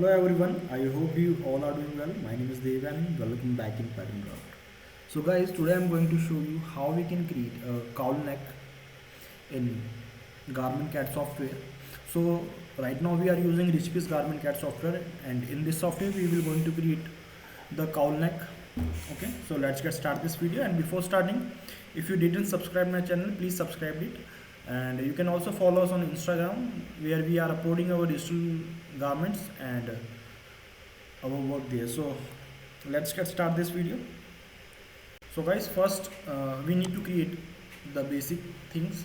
Hello everyone, I hope you all are doing well. My name is Devan. Welcome back in Pattern Craft. So guys, today I'm going to show you how we can create a cowl neck in Garment CAD software. So right now we are using Richpiece Garment CAD software, and in this software we will going to create the cowl neck. Okay, so let's get start this video. And before starting, if you didn't subscribe my channel, please subscribe it. And you can also follow us on Instagram, where we are uploading our digital garments and our work there. So let's get start this video. So guys, first we need to create the basic things.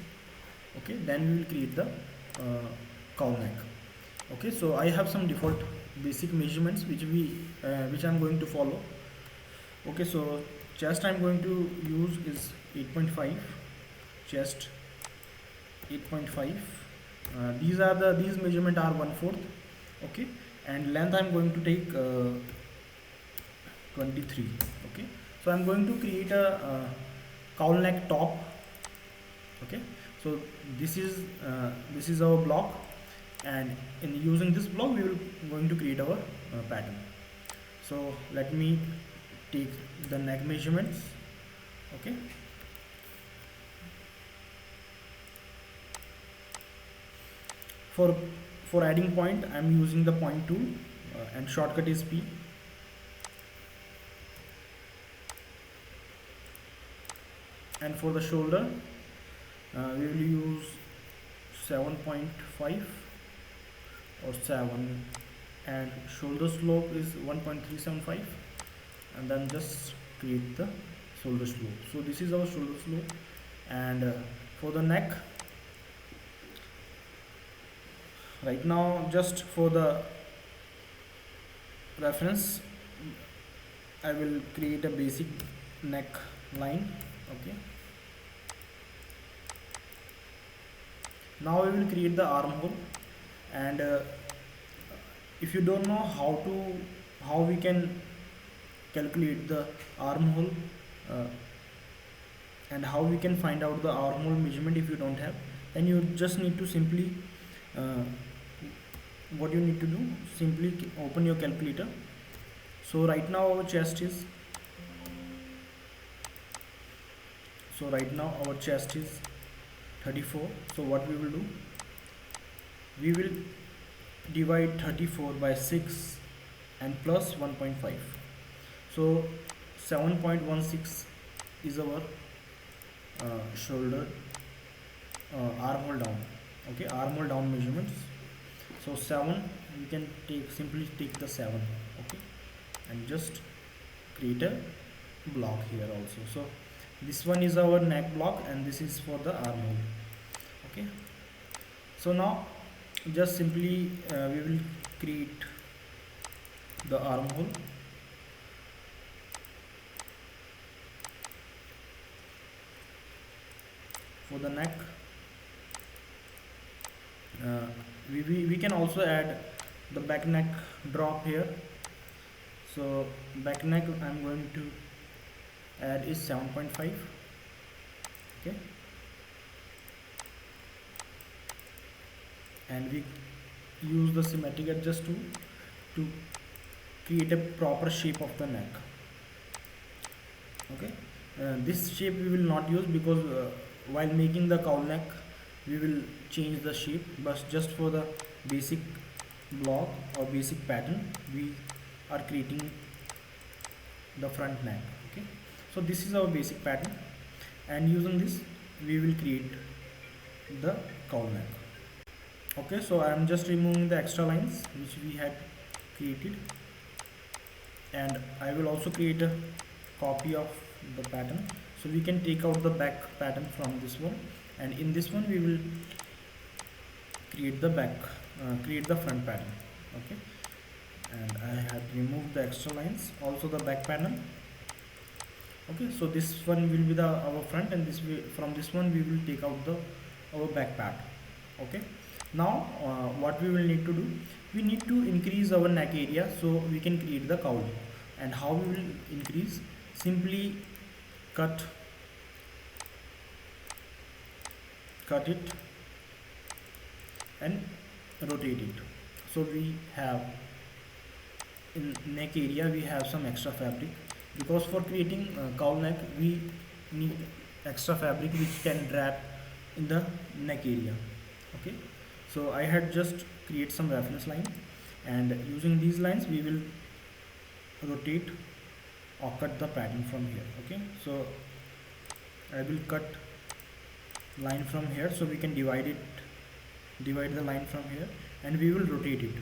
Okay, then we will create the cowl neck. Okay, so I have some default basic measurements which I'm going to follow. Okay, so chest I'm going to use is 8.5, chest 8.5. These measurement are 1/4. Okay, and length I'm going to take 23. Okay, so I'm going to create a cowl neck top. Okay, so this is our block, and in using this block we will going to create our pattern. So let me take the neck measurements. Okay, for adding point I'm using the point tool, and shortcut is P. And for the shoulder, we will use 7.5 or 7, and shoulder slope is 1.375, and then just create the shoulder slope. So this is our shoulder slope. And for the neck, right now, just for the reference, I will create a basic neck line. Okay, now we will create the armhole. And if you don't know how we can calculate the armhole, and how we can find out the armhole measurement, if you don't have, then you just need to simply what you need to do, simply open your calculator. So right now our chest is 34. So what we will do, we will divide 34 by 6 and plus 1.5. So 7.16 is our shoulder armhole down. Okay, armhole down measurements. So 7, we can simply take the 7. Okay, and just create a block here also. So this one is our neck block, and this is for the armhole. Okay, so now just simply we will create the armhole. For the neck, we can also add the back neck drop here. So back neck I'm going to add is 7.5. Okay, and we use the symmetric adjust tool to create a proper shape of the neck. Okay, this shape we will not use, because while making the cowl neck we will change the shape, but just for the basic block or basic pattern we are creating the front neck. Okay, so this is our basic pattern, and using this we will create the cowl neck. Okay, so I am just removing the extra lines which we had created, and I will also create a copy of the pattern. So we can take out the back pattern from this one, and in this one we will create the front pattern. Okay, and I have removed the extra lines, also the back panel. Okay, so this one will be our front, and from this one we will take out our back part. Okay, now what we will need to do, we need to increase our neck area so we can create the cowl. And how we will increase, simply cut it and rotate it. So we have in neck area we have some extra fabric, because for creating cowl neck we need extra fabric which can wrap in the neck area. Okay, so I had just create some reference line, and using these lines we will rotate or cut the pattern from here. Okay, so I will cut line from here, so we can divide the line from here, and we will rotate it.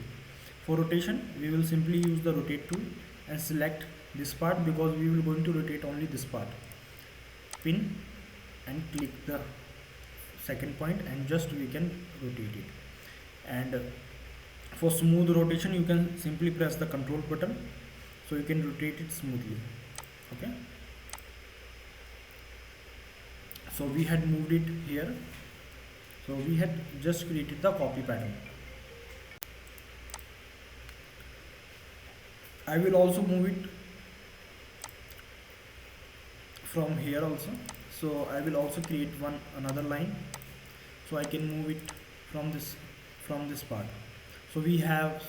For rotation we will simply use the rotate tool and select this part, because we will going to rotate only this part. Pin and click the second point, and just we can rotate it. And for smooth rotation you can simply press the control button, so you can rotate it smoothly. Okay, so we had moved it here, so we had just created the copy pattern. I will also move it from here also, so I will also create another line, so I can move it from this part. So we have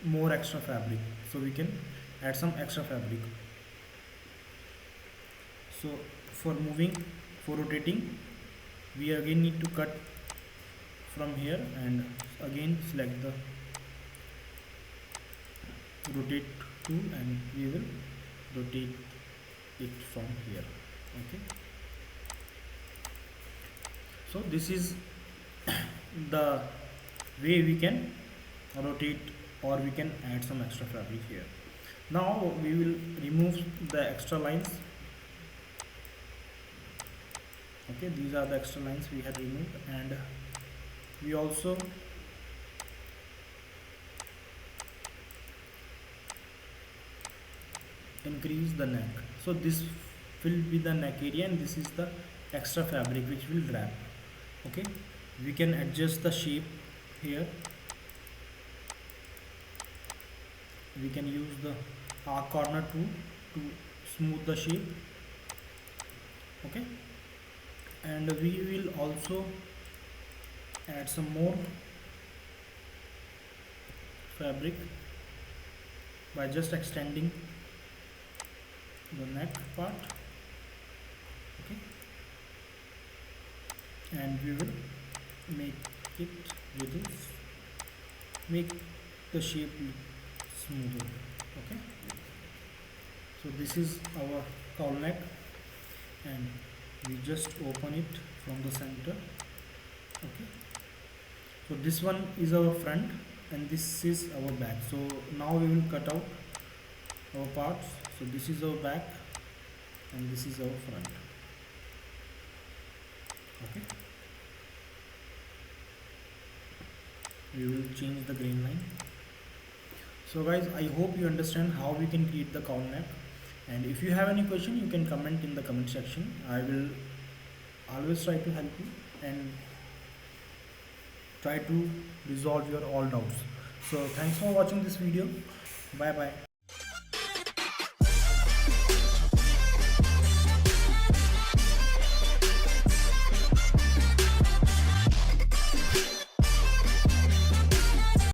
more extra fabric, so we can add some extra fabric. So for rotating we again need to cut from here, and again select the rotate tool, and we will rotate it from here. Okay, so this is the way we can rotate, or we can add some extra fabric here. Now we will remove the extra lines. Okay, these are the extra lines we had removed, and we also increase the neck. So this will be the neck area, and this is the extra fabric which will wrap. Okay, we can adjust the shape here. We can use the arc corner tool to smooth the shape. Okay, and we will also add some more fabric by just extending the neck part. Okay, and we will make it little, make the shape smoother. Okay, so this is our cowl neck, and we just open it from the center. Okay, so this one is our front, and this is our back. So now we will cut out our parts. So this is our back, and this is our front. Okay, we will change the grain line. So guys, I hope you understand how we can create the cowl neck, and if you have any question you can comment in the comment section. I will always try to help you and try to resolve your all doubts. So thanks for watching this video. Bye bye.